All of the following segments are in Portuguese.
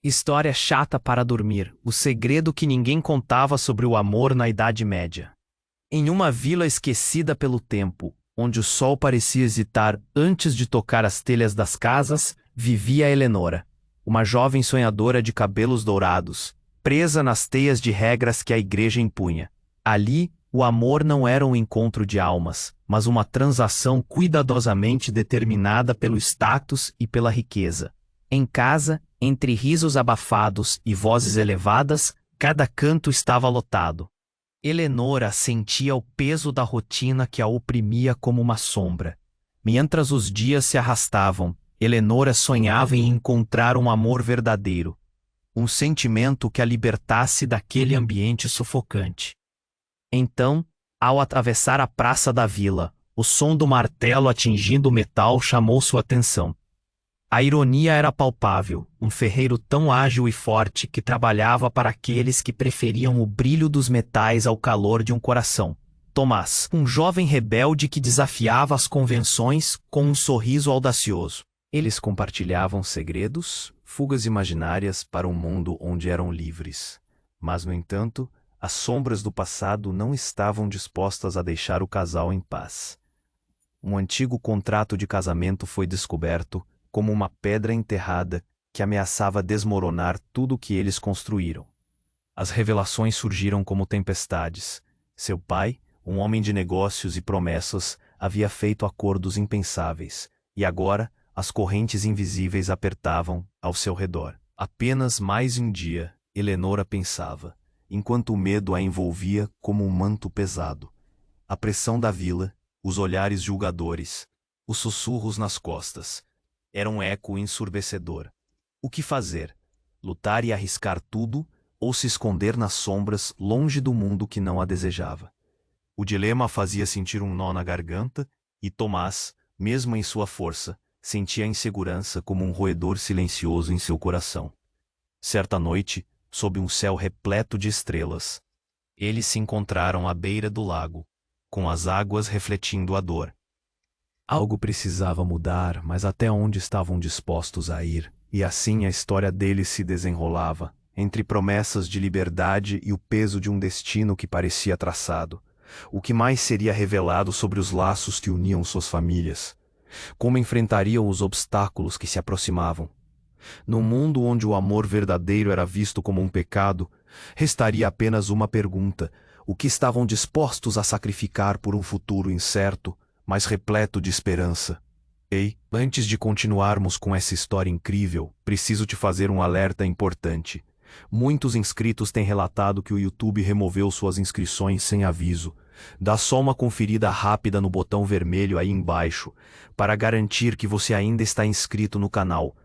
História chata para dormir, o segredo que ninguém contava sobre o amor na Idade Média. Em uma vila esquecida pelo tempo, onde o sol parecia hesitar antes de tocar as telhas das casas, vivia Eleonora, uma jovem sonhadora de cabelos dourados, presa nas teias de regras que a igreja impunha. Ali, o amor não era um encontro de almas, mas uma transação cuidadosamente determinada pelo status e pela riqueza. Em casa, entre risos abafados e vozes elevadas, cada canto estava lotado. Eleonora sentia o peso da rotina que a oprimia como uma sombra. Mientras os dias se arrastavam, Eleonora sonhava em encontrar um amor verdadeiro, um sentimento que a libertasse daquele ambiente sufocante. Então, ao atravessar a praça da vila, o som do martelo atingindo o metal chamou sua atenção. A ironia era palpável, um ferreiro tão ágil e forte que trabalhava para aqueles que preferiam o brilho dos metais ao calor de um coração. Tomás, um jovem rebelde que desafiava as convenções com um sorriso audacioso. Eles compartilhavam segredos, fugas imaginárias para um mundo onde eram livres. Mas, no entanto, as sombras do passado não estavam dispostas a deixar o casal em paz. Um antigo contrato de casamento foi descoberto, como uma pedra enterrada que ameaçava desmoronar tudo o que eles construíram. As revelações surgiram como tempestades. Seu pai, um homem de negócios e promessas, havia feito acordos impensáveis, e agora as correntes invisíveis apertavam ao seu redor. Apenas mais um dia, Eleonora pensava, enquanto o medo a envolvia como um manto pesado. A pressão da vila, os olhares julgadores, os sussurros nas costas, era um eco ensurdecedor. O que fazer? Lutar e arriscar tudo, ou se esconder nas sombras, longe do mundo que não a desejava? O dilema a fazia sentir um nó na garganta, e Tomás, mesmo em sua força, sentia a insegurança como um roedor silencioso em seu coração. Certa noite, sob um céu repleto de estrelas, eles se encontraram à beira do lago, com as águas refletindo a dor. Algo precisava mudar, mas até onde estavam dispostos a ir? E assim a história deles se desenrolava, entre promessas de liberdade e o peso de um destino que parecia traçado. O que mais seria revelado sobre os laços que uniam suas famílias? Como enfrentariam os obstáculos que se aproximavam? Num mundo onde o amor verdadeiro era visto como um pecado, restaria apenas uma pergunta: o que estavam dispostos a sacrificar por um futuro incerto, mas repleto de esperança? Ei, antes de continuarmos com essa história incrível, preciso te fazer um alerta importante. Muitos inscritos têm relatado que o YouTube removeu suas inscrições sem aviso. Dá só uma conferida rápida no botão vermelho aí embaixo, para garantir que você ainda está inscrito no canal.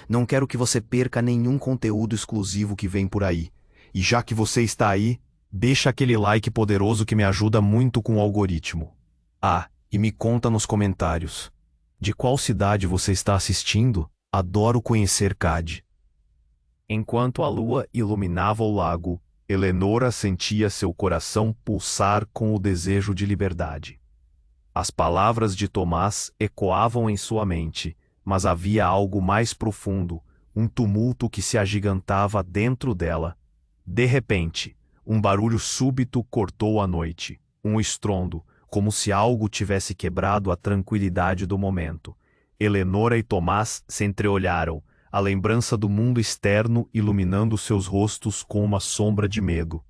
Não quero que você perca nenhum conteúdo exclusivo que vem por aí. E já que você está aí, deixa aquele like poderoso que me ajuda muito com o algoritmo. Ah, e me conta nos comentários. De qual cidade você está assistindo? Adoro conhecer Cade. Enquanto a lua iluminava o lago, Eleonora sentia seu coração pulsar com o desejo de liberdade. As palavras de Tomás ecoavam em sua mente, mas havia algo mais profundo, um tumulto que se agigantava dentro dela. De repente, um barulho súbito cortou a noite, um estrondo, como se algo tivesse quebrado a tranquilidade do momento. Eleonora e Tomás se entreolharam, a lembrança do mundo externo iluminando seus rostos com uma sombra de medo.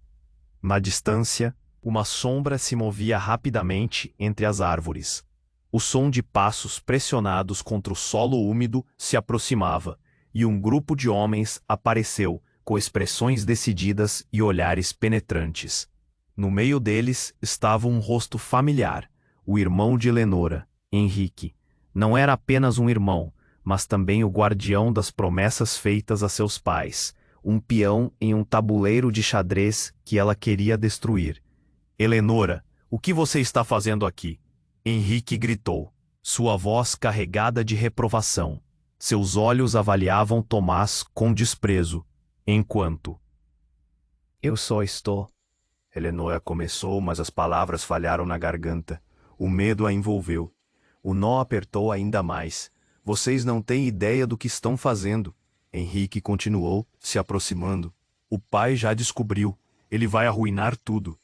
Na distância, uma sombra se movia rapidamente entre as árvores. O som de passos pressionados contra o solo úmido se aproximava, e um grupo de homens apareceu, com expressões decididas e olhares penetrantes. No meio deles estava um rosto familiar, o irmão de Eleonora, Henrique. Não era apenas um irmão, mas também o guardião das promessas feitas a seus pais, um peão em um tabuleiro de xadrez que ela queria destruir. Eleonora, o que você está fazendo aqui? Henrique gritou, sua voz carregada de reprovação. Seus olhos avaliavam Tomás com desprezo, enquanto... Eu só estou... Eleonora começou, mas as palavras falharam na garganta. O medo a envolveu. O nó apertou ainda mais. Vocês não têm ideia do que estão fazendo. Henrique continuou, se aproximando. O pai já descobriu. Ele vai arruinar tudo.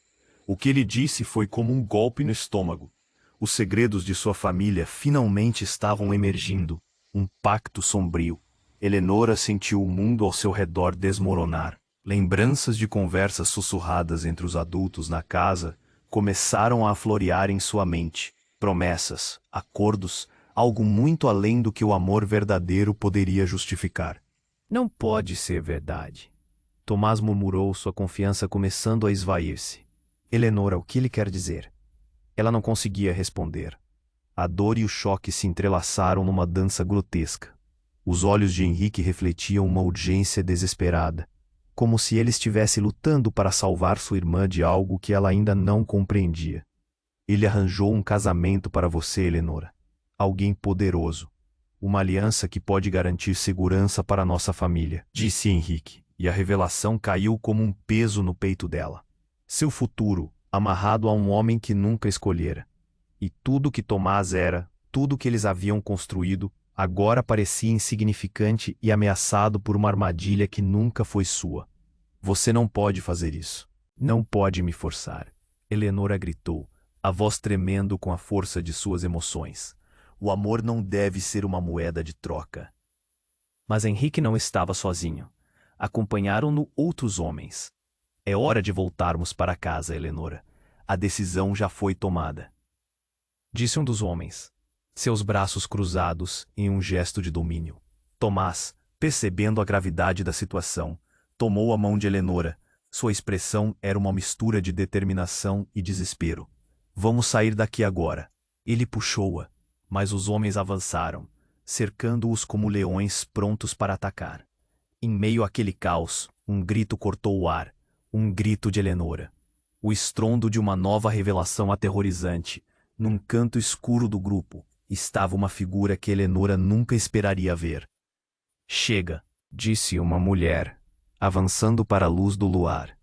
O que ele disse foi como um golpe no estômago. Os segredos de sua família finalmente estavam emergindo. Um pacto sombrio. Eleonora sentiu o mundo ao seu redor desmoronar. Lembranças de conversas sussurradas entre os adultos na casa começaram a florear em sua mente. Promessas, acordos, algo muito além do que o amor verdadeiro poderia justificar. Não pode ser verdade. Tomás murmurou, sua confiança começando a esvair-se. Eleonora, o que ele quer dizer? Ela não conseguia responder. A dor e o choque se entrelaçaram numa dança grotesca. Os olhos de Henrique refletiam uma urgência desesperada, como se ele estivesse lutando para salvar sua irmã de algo que ela ainda não compreendia. Ele arranjou um casamento para você, Eleonora. Alguém poderoso. Uma aliança que pode garantir segurança para nossa família, disse Henrique, e a revelação caiu como um peso no peito dela. Seu futuro, amarrado a um homem que nunca escolhera. E tudo que Tomás era, tudo que eles haviam construído, agora parecia insignificante e ameaçado por uma armadilha que nunca foi sua. Você não pode fazer isso. Não pode me forçar. Eleonora gritou, a voz tremendo com a força de suas emoções. O amor não deve ser uma moeda de troca. Mas Henrique não estava sozinho. Acompanharam-no outros homens. É hora de voltarmos para casa, Eleonora. A decisão já foi tomada. Disse um dos homens, seus braços cruzados em um gesto de domínio. Tomás, percebendo a gravidade da situação, tomou a mão de Eleonora. Sua expressão era uma mistura de determinação e desespero. Vamos sair daqui agora. Ele puxou-a, mas os homens avançaram, cercando-os como leões prontos para atacar. Em meio àquele caos, um grito cortou o ar, um grito de Eleonora. O estrondo de uma nova revelação aterrorizante. Num canto escuro do grupo, estava uma figura que Eleonora nunca esperaria ver. Chega, disse uma mulher, avançando para a luz do luar.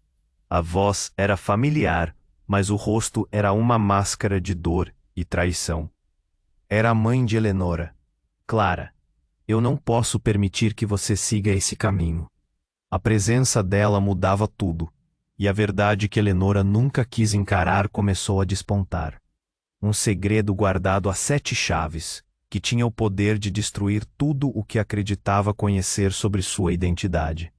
A voz era familiar, mas o rosto era uma máscara de dor e traição. Era a mãe de Eleonora. Clara, eu não posso permitir que você siga esse caminho. A presença dela mudava tudo, e a verdade que Eleonora nunca quis encarar começou a despontar. Um segredo guardado a 7 chaves, que tinha o poder de destruir tudo o que acreditava conhecer sobre sua identidade.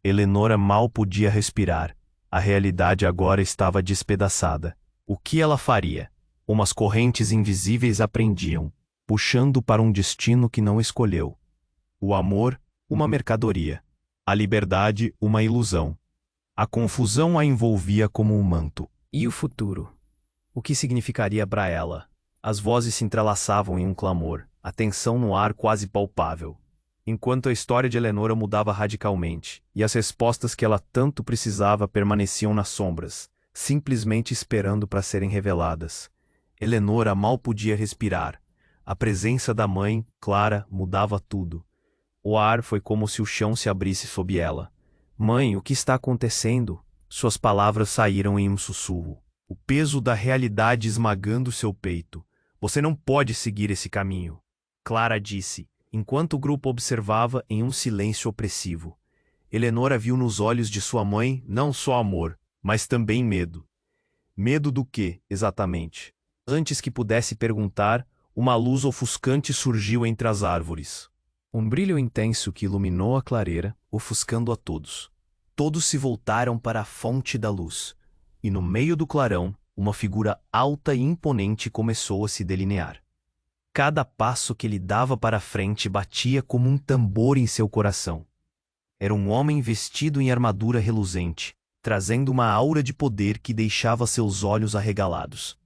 Eleonora mal podia respirar. A realidade agora estava despedaçada. O que ela faria? Umas correntes invisíveis a prendiam, puxando para um destino que não escolheu. O amor, uma mercadoria. A liberdade, uma ilusão. A confusão a envolvia como um manto. E o futuro? O que significaria para ela? As vozes se entrelaçavam em um clamor, a tensão no ar quase palpável. Enquanto a história de Eleonora mudava radicalmente, e as respostas que ela tanto precisava permaneciam nas sombras, simplesmente esperando para serem reveladas. Eleonora mal podia respirar. A presença da mãe, Clara, mudava tudo. O ar foi como se o chão se abrisse sob ela. Mãe, o que está acontecendo? Suas palavras saíram em um sussurro. O peso da realidade esmagando seu peito. Você não pode seguir esse caminho. Clara disse, enquanto o grupo observava em um silêncio opressivo. Eleonora viu nos olhos de sua mãe não só amor, mas também medo. Medo do quê, exatamente? Antes que pudesse perguntar, uma luz ofuscante surgiu entre as árvores. Um brilho intenso que iluminou a clareira, ofuscando a todos. Todos se voltaram para a fonte da luz. E no meio do clarão, uma figura alta e imponente começou a se delinear. Cada passo que ele dava para a frente batia como um tambor em seu coração. Era um homem vestido em armadura reluzente, trazendo uma aura de poder que deixava seus olhos arregalados.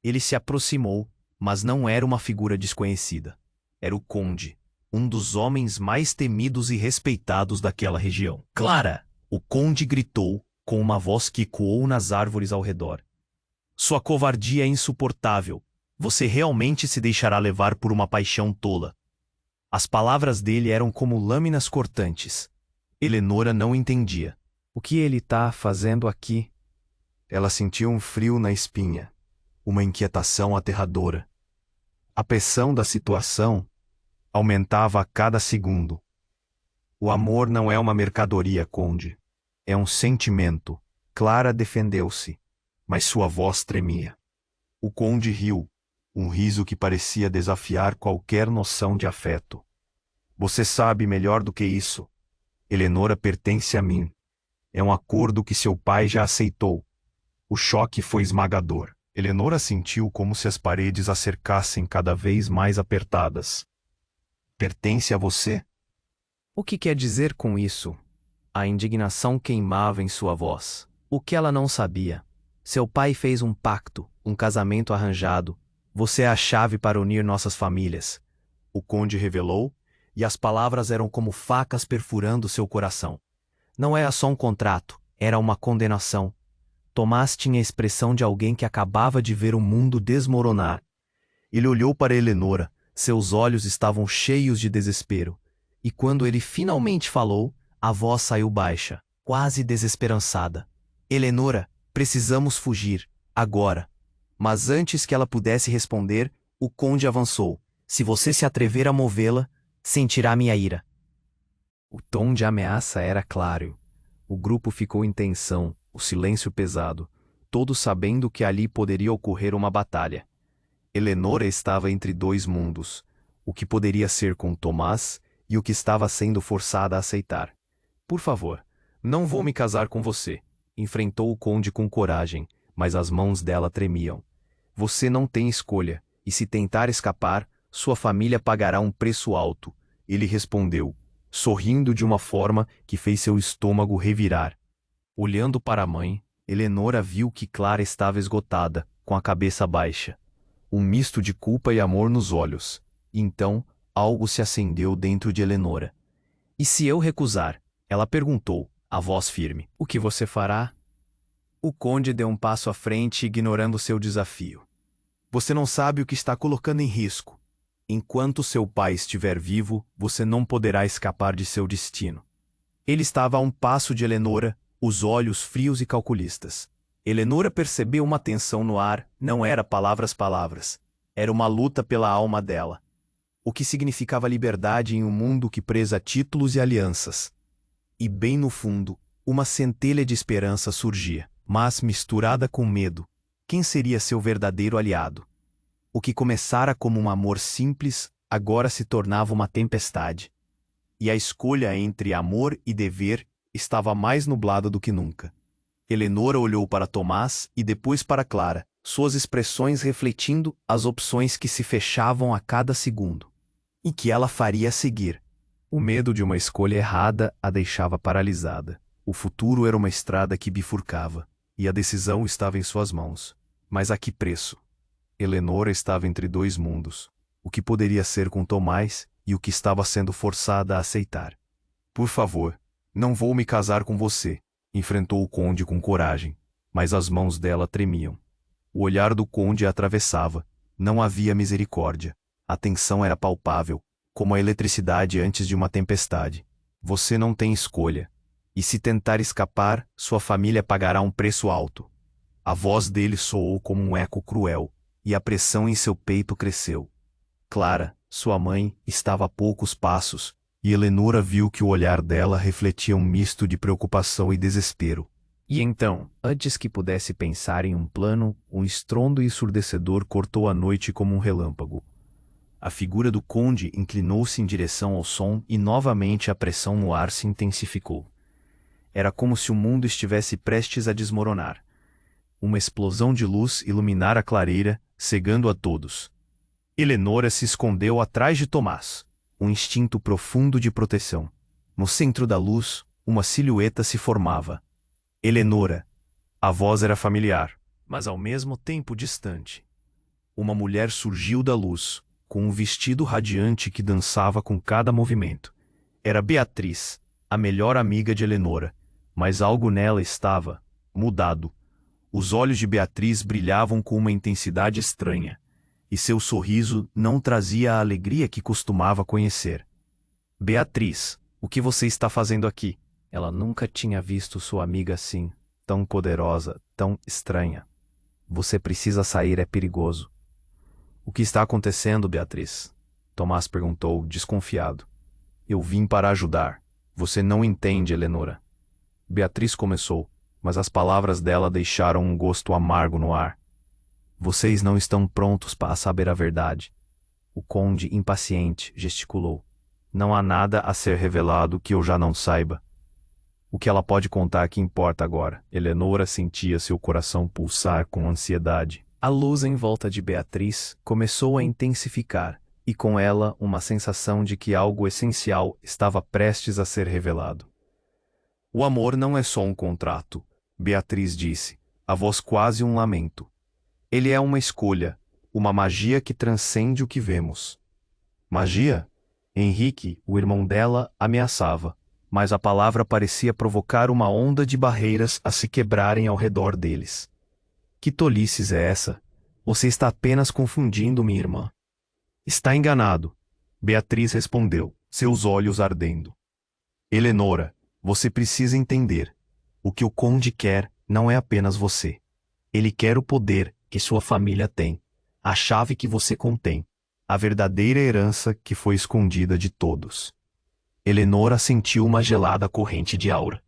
Ele se aproximou, mas não era uma figura desconhecida. Era o conde, um dos homens mais temidos e respeitados daquela região. Clara! O conde gritou, com uma voz que ecoou nas árvores ao redor. Sua covardia é insuportável. Você realmente se deixará levar por uma paixão tola. As palavras dele eram como lâminas cortantes. Eleonora não entendia. O que ele está fazendo aqui? Ela sentiu um frio na espinha, uma inquietação aterradora. A pressão da situação aumentava a cada segundo. O amor não é uma mercadoria, Conde. É um sentimento. Clara defendeu-se, mas sua voz tremia. O Conde riu, um riso que parecia desafiar qualquer noção de afeto. Você sabe melhor do que isso. Eleonora pertence a mim. É um acordo que seu pai já aceitou. O choque foi esmagador. Eleonora sentiu como se as paredes a cercassem cada vez mais apertadas. Pertence a você? O que quer dizer com isso? A indignação queimava em sua voz. O que ela não sabia? Seu pai fez um pacto, um casamento arranjado. Você é a chave para unir nossas famílias. O Conde revelou, e as palavras eram como facas perfurando seu coração. Não era só um contrato, era uma condenação. Tomás tinha a expressão de alguém que acabava de ver o mundo desmoronar. Ele olhou para Eleonora, seus olhos estavam cheios de desespero. E quando ele finalmente falou, a voz saiu baixa, quase desesperançada. Eleonora, precisamos fugir, agora. Mas antes que ela pudesse responder, o conde avançou. Se você se atrever a movê-la, sentirá minha ira. O tom de ameaça era claro. O grupo ficou em tensão, o silêncio pesado, todos sabendo que ali poderia ocorrer uma batalha. Eleonora estava entre dois mundos, o que poderia ser com Tomás e o que estava sendo forçada a aceitar. Por favor, não vou me casar com você, enfrentou o conde com coragem, mas as mãos dela tremiam. Você não tem escolha, e se tentar escapar, sua família pagará um preço alto, ele respondeu, sorrindo de uma forma que fez seu estômago revirar. Olhando para a mãe, Eleonora viu que Clara estava esgotada, com a cabeça baixa. Um misto de culpa e amor nos olhos. Então, algo se acendeu dentro de Eleonora. E se eu recusar? Ela perguntou, a voz firme. O que você fará? O conde deu um passo à frente, ignorando seu desafio. Você não sabe o que está colocando em risco. Enquanto seu pai estiver vivo, você não poderá escapar de seu destino. Ele estava a um passo de Eleonora, os olhos frios e calculistas. Eleonora percebeu uma tensão no ar, não era palavras. Era uma luta pela alma dela. O que significava liberdade em um mundo que preza títulos e alianças. E bem no fundo, uma centelha de esperança surgia, mas misturada com medo. Quem seria seu verdadeiro aliado? O que começara como um amor simples, agora se tornava uma tempestade. E a escolha entre amor e dever estava mais nublada do que nunca. Eleonora olhou para Tomás e depois para Clara, suas expressões refletindo as opções que se fechavam a cada segundo. E que ela faria a seguir. O medo de uma escolha errada a deixava paralisada. O futuro era uma estrada que bifurcava, e a decisão estava em suas mãos. Mas a que preço? Eleonora estava entre dois mundos, o que poderia ser com Tomás e o que estava sendo forçada a aceitar. Por favor, não vou me casar com você, enfrentou o conde com coragem, mas as mãos dela tremiam. O olhar do conde a atravessava, não havia misericórdia, a tensão era palpável, como a eletricidade antes de uma tempestade. Você não tem escolha, e se tentar escapar, sua família pagará um preço alto. A voz dele soou como um eco cruel, e a pressão em seu peito cresceu. Clara, sua mãe, estava a poucos passos, e Eleonora viu que o olhar dela refletia um misto de preocupação e desespero. E então, antes que pudesse pensar em um plano, um estrondo ensurdecedor cortou a noite como um relâmpago. A figura do conde inclinou-se em direção ao som e novamente a pressão no ar se intensificou. Era como se o mundo estivesse prestes a desmoronar. Uma explosão de luz iluminara a clareira, cegando a todos. Eleonora se escondeu atrás de Tomás, um instinto profundo de proteção. No centro da luz, uma silhueta se formava. Eleonora. A voz era familiar, mas ao mesmo tempo distante. Uma mulher surgiu da luz, com um vestido radiante que dançava com cada movimento. Era Beatriz, a melhor amiga de Eleonora, mas algo nela estava mudado. Os olhos de Beatriz brilhavam com uma intensidade estranha, e seu sorriso não trazia a alegria que costumava conhecer. Beatriz, o que você está fazendo aqui? Ela nunca tinha visto sua amiga assim, tão poderosa, tão estranha. Você precisa sair, é perigoso. O que está acontecendo, Beatriz? Tomás perguntou, desconfiado. Eu vim para ajudar. Você não entende, Eleonora. Beatriz começou, mas as palavras dela deixaram um gosto amargo no ar. Vocês não estão prontos para saber a verdade. O conde, impaciente, gesticulou. Não há nada a ser revelado que eu já não saiba. O que ela pode contar que importa agora? Eleonora sentia seu coração pulsar com ansiedade. A luz em volta de Beatriz começou a intensificar, e com ela uma sensação de que algo essencial estava prestes a ser revelado. O amor não é só um contrato, Beatriz disse, a voz quase um lamento. Ele é uma escolha, uma magia que transcende o que vemos. Magia? Henrique, o irmão dela, ameaçava, mas a palavra parecia provocar uma onda de barreiras a se quebrarem ao redor deles. Que tolices é essa? Você está apenas confundindo minha irmã. Está enganado, Beatriz respondeu, seus olhos ardendo. Eleonora, você precisa entender. O que o conde quer não é apenas você. Ele quer o poder que sua família tem, a chave que você contém, a verdadeira herança que foi escondida de todos. Eleonora sentiu uma gelada corrente de aura.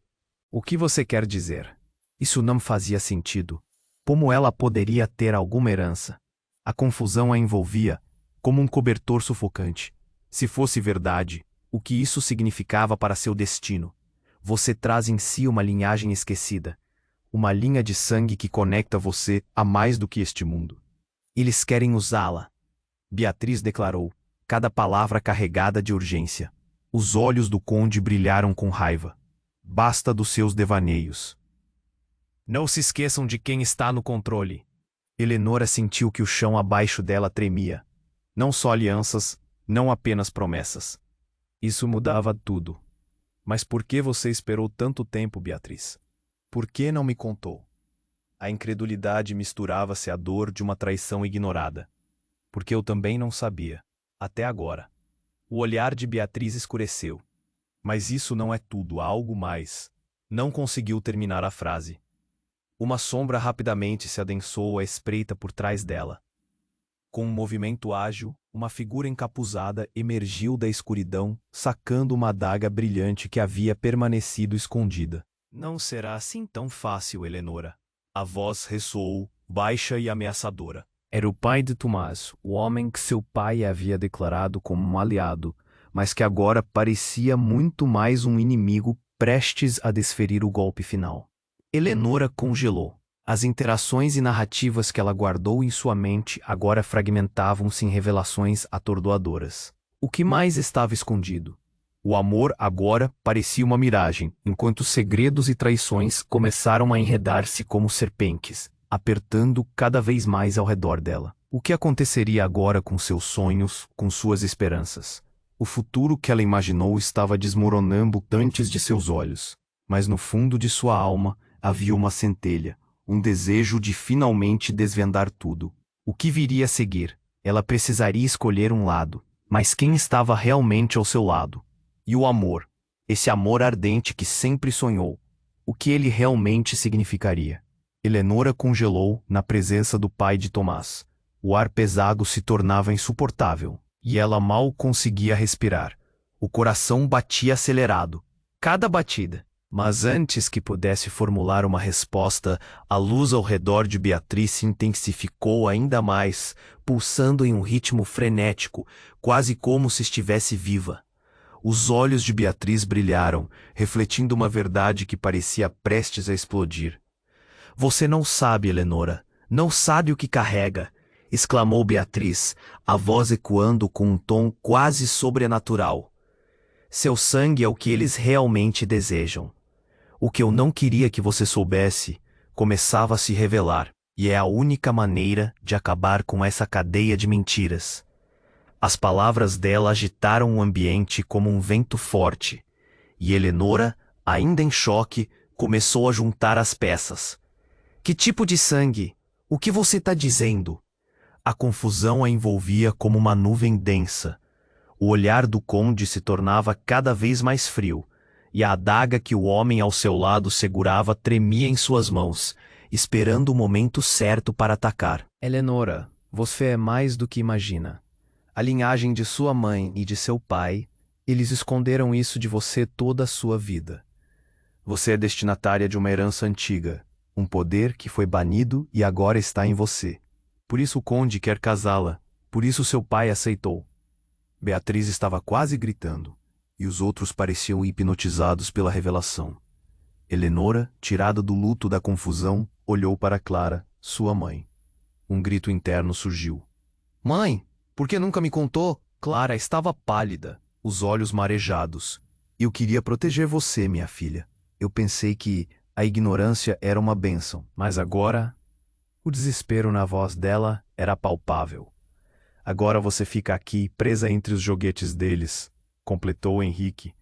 O que você quer dizer? Isso não fazia sentido. Como ela poderia ter alguma herança? A confusão a envolvia, como um cobertor sufocante. Se fosse verdade, o que isso significava para seu destino? Você traz em si uma linhagem esquecida, uma linha de sangue que conecta você a mais do que este mundo. Eles querem usá-la, Beatriz declarou, cada palavra carregada de urgência. Os olhos do conde brilharam com raiva. Basta dos seus devaneios. Não se esqueçam de quem está no controle. Eleonora sentiu que o chão abaixo dela tremia. Não só alianças, não apenas promessas. Isso mudava tudo. Mas por que você esperou tanto tempo, Beatriz? Por que não me contou? A incredulidade misturava-se à dor de uma traição ignorada. Porque eu também não sabia, até agora. O olhar de Beatriz escureceu. Mas isso não é tudo, há algo mais. Não conseguiu terminar a frase. Uma sombra rapidamente se adensou à espreita por trás dela. Com um movimento ágil, uma figura encapuzada emergiu da escuridão, sacando uma adaga brilhante que havia permanecido escondida. Não será assim tão fácil, Eleonora. A voz ressoou, baixa e ameaçadora. Era o pai de Tomás, o homem que seu pai havia declarado como um aliado, mas que agora parecia muito mais um inimigo prestes a desferir o golpe final. Eleonora congelou. As interações e narrativas que ela guardou em sua mente agora fragmentavam-se em revelações atordoadoras. O que mais estava escondido? O amor agora parecia uma miragem, enquanto segredos e traições começaram a enredar-se como serpentes, apertando cada vez mais ao redor dela. O que aconteceria agora com seus sonhos, com suas esperanças? O futuro que ela imaginou estava desmoronando antes de seus olhos, mas no fundo de sua alma havia uma centelha, um desejo de finalmente desvendar tudo. O que viria a seguir? Ela precisaria escolher um lado, mas quem estava realmente ao seu lado? E o amor, esse amor ardente que sempre sonhou, o que ele realmente significaria? Eleonora congelou na presença do pai de Tomás. O ar pesado se tornava insuportável, e ela mal conseguia respirar. O coração batia acelerado, cada batida. Mas antes que pudesse formular uma resposta, a luz ao redor de Beatriz se intensificou ainda mais, pulsando em um ritmo frenético, quase como se estivesse viva. Os olhos de Beatriz brilharam, refletindo uma verdade que parecia prestes a explodir. Você não sabe, Eleonora, não sabe o que carrega, exclamou Beatriz, a voz ecoando com um tom quase sobrenatural. Seu sangue é o que eles realmente desejam. O que eu não queria que você soubesse começava a se revelar, e é a única maneira de acabar com essa cadeia de mentiras. As palavras dela agitaram o ambiente como um vento forte, e Eleonora, ainda em choque, começou a juntar as peças. Que tipo de sangue? O que você está dizendo? A confusão a envolvia como uma nuvem densa. O olhar do conde se tornava cada vez mais frio, e a adaga que o homem ao seu lado segurava tremia em suas mãos, esperando o momento certo para atacar. Eleonora, você é mais do que imagina. A linhagem de sua mãe e de seu pai Eles esconderam isso de você toda a sua vida. Você é destinatária de uma herança antiga, um poder que foi banido e agora está em você. Por isso o conde quer casá-la, por isso seu pai aceitou. Beatriz estava quase gritando, e os outros pareciam hipnotizados pela revelação. Eleonora, tirada do luto da confusão, olhou para Clara, sua mãe. Um grito interno surgiu. Mãe, por que nunca me contou? Clara estava pálida, os olhos marejados. Eu queria proteger você, minha filha. Eu pensei que a ignorância era uma bênção, mas agora... O desespero na voz dela era palpável. Agora você fica aqui, presa entre os joguetes deles, completou Henrique,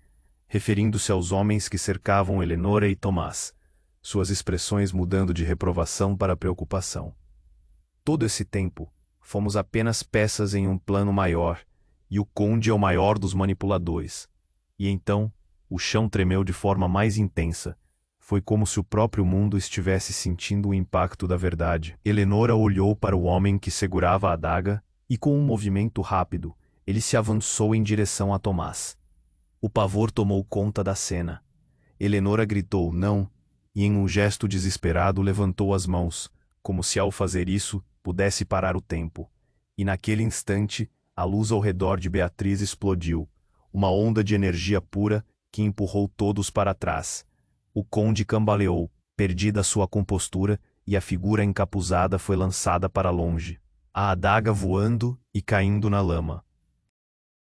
referindo-se aos homens que cercavam Eleonora e Tomás, suas expressões mudando de reprovação para preocupação. Todo esse tempo, fomos apenas peças em um plano maior, e o conde é o maior dos manipuladores. E então, o chão tremeu de forma mais intensa. Foi como se o próprio mundo estivesse sentindo o impacto da verdade. Eleonora olhou para o homem que segurava a adaga, e com um movimento rápido, ele se avançou em direção a Tomás. O pavor tomou conta da cena. Eleonora gritou não, e em um gesto desesperado levantou as mãos, como se ao fazer isso, pudesse parar o tempo. E naquele instante, a luz ao redor de Beatriz explodiu, uma onda de energia pura que empurrou todos para trás. O conde cambaleou, perdida sua compostura, e a figura encapuzada foi lançada para longe, a adaga voando e caindo na lama.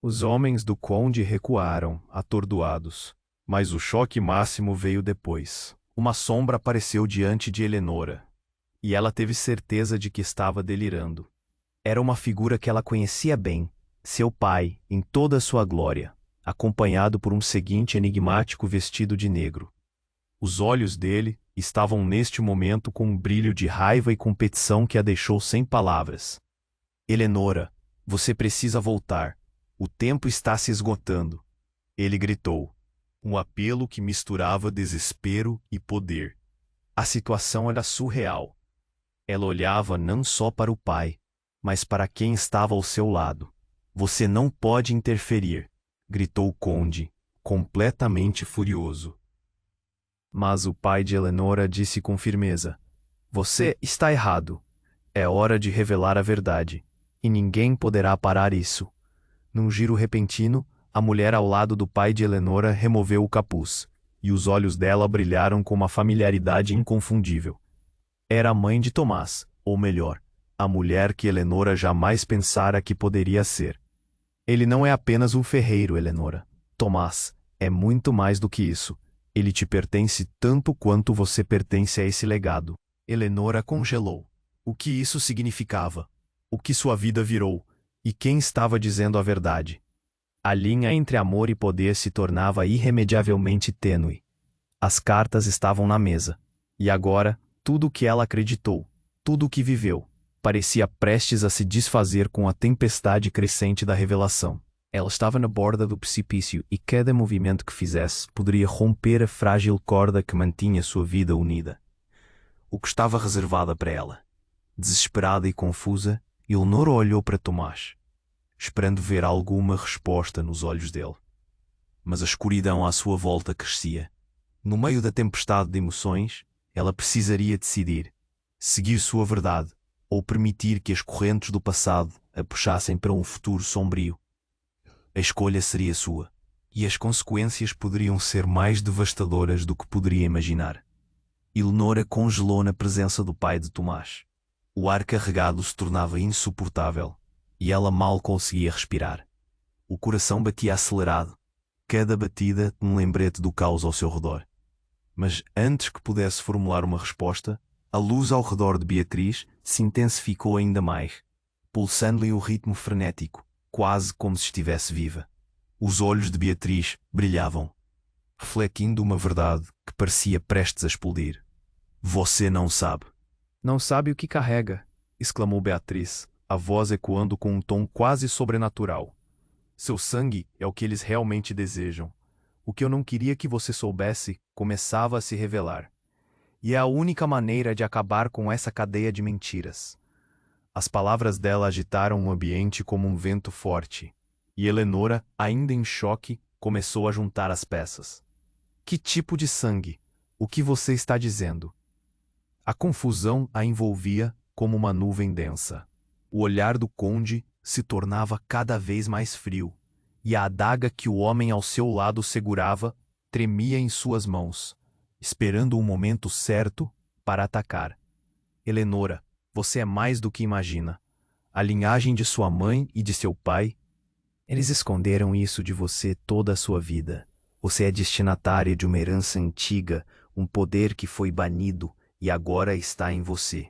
Os homens do conde recuaram, atordoados. Mas o choque máximo veio depois. Uma sombra apareceu diante de Eleonora, e ela teve certeza de que estava delirando. Era uma figura que ela conhecia bem, seu pai, em toda a sua glória, acompanhado por um seguinte enigmático vestido de negro. Os olhos dele estavam neste momento com um brilho de raiva e competição que a deixou sem palavras. Eleonora, você precisa voltar. O tempo está se esgotando. Ele gritou. Um apelo que misturava desespero e poder. A situação era surreal. Ela olhava não só para o pai, mas para quem estava ao seu lado. Você não pode interferir, gritou o conde, completamente furioso. Mas o pai de Eleonora disse com firmeza: Você está errado. É hora de revelar a verdade, e ninguém poderá parar isso. Num giro repentino, a mulher ao lado do pai de Eleonora removeu o capuz, e os olhos dela brilharam com uma familiaridade inconfundível. Era a mãe de Tomás, ou melhor, a mulher que Eleonora jamais pensara que poderia ser. Ele não é apenas um ferreiro, Eleonora. Tomás é muito mais do que isso. Ele te pertence tanto quanto você pertence a esse legado. Eleonora congelou. O que isso significava? O que sua vida virou? E quem estava dizendo a verdade? A linha entre amor e poder se tornava irremediavelmente tênue. As cartas estavam na mesa. E agora, tudo o que ela acreditou, tudo o que viveu, parecia prestes a se desfazer com a tempestade crescente da revelação. Ela estava na borda do precipício e cada movimento que fizesse poderia romper a frágil corda que mantinha sua vida unida. O que estava reservada para ela? Desesperada e confusa, Eleonora olhou para Tomás, esperando ver alguma resposta nos olhos dele. Mas a escuridão à sua volta crescia. No meio da tempestade de emoções, ela precisaria decidir: seguir sua verdade ou permitir que as correntes do passado a puxassem para um futuro sombrio. A escolha seria sua, e as consequências poderiam ser mais devastadoras do que poderia imaginar. Eleonora congelou na presença do pai de Tomás. O ar carregado se tornava insuportável, e ela mal conseguia respirar. O coração batia acelerado, cada batida um lembrete do caos ao seu redor. Mas antes que pudesse formular uma resposta, a luz ao redor de Beatriz se intensificou ainda mais, pulsando-lhe o ritmo frenético, quase como se estivesse viva. Os olhos de Beatriz brilhavam, refletindo uma verdade que parecia prestes a explodir. Você não sabe. Não sabe o que carrega, exclamou Beatriz, a voz ecoando com um tom quase sobrenatural. Seu sangue é o que eles realmente desejam. O que eu não queria que você soubesse começava a se revelar. E é a única maneira de acabar com essa cadeia de mentiras. As palavras dela agitaram o ambiente como um vento forte, e Eleonora, ainda em choque, começou a juntar as peças. Que tipo de sangue? O que você está dizendo? A confusão a envolvia como uma nuvem densa. O olhar do conde se tornava cada vez mais frio, e a adaga que o homem ao seu lado segurava tremia em suas mãos, esperando o momento certo para atacar. Eleonora, você é mais do que imagina. A linhagem de sua mãe e de seu pai, eles esconderam isso de você toda a sua vida. Você é destinatária de uma herança antiga, um poder que foi banido e agora está em você.